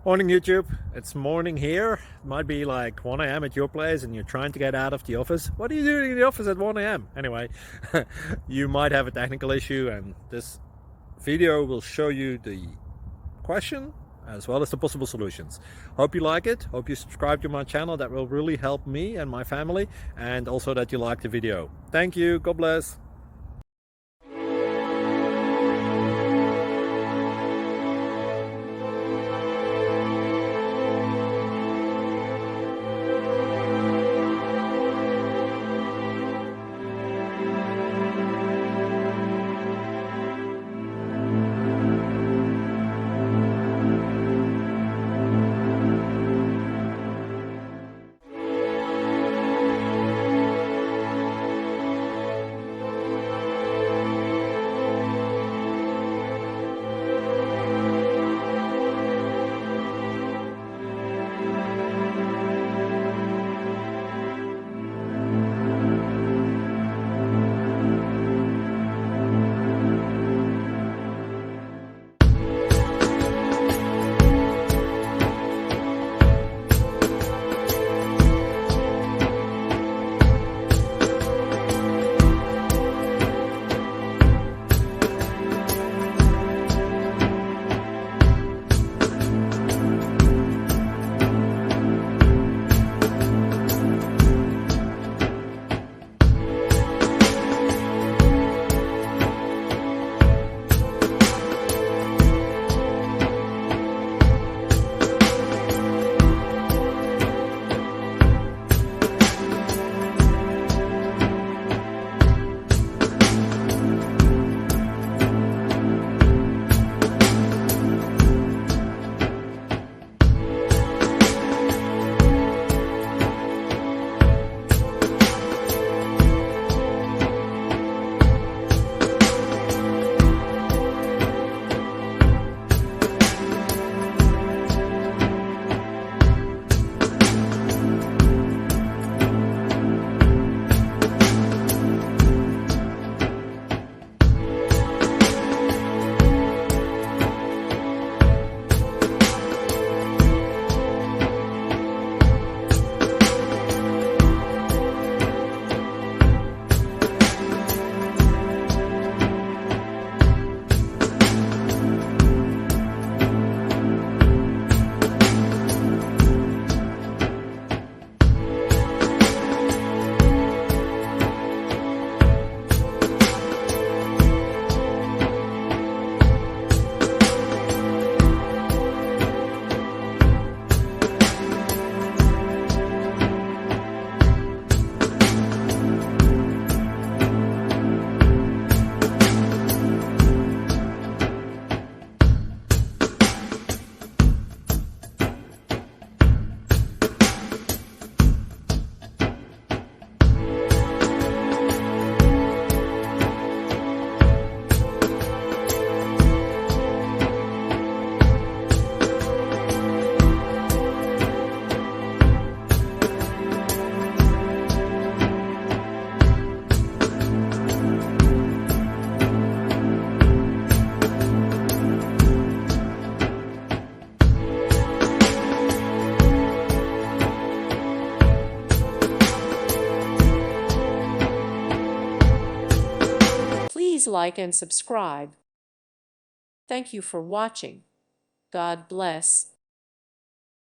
Morning YouTube, it's morning here. It might be like 1 a.m. at your place and you're trying to get out of the office. What are you doing in the office at 1 a.m.? Anyway, you might have a technical issue and this video will show you the question as well as the possible solutions. Hope you like it, hope you subscribe to my channel. That will really help me and my family, and also that you like the video. Thank you, God bless. Please like and subscribe. Thank you for watching. God bless.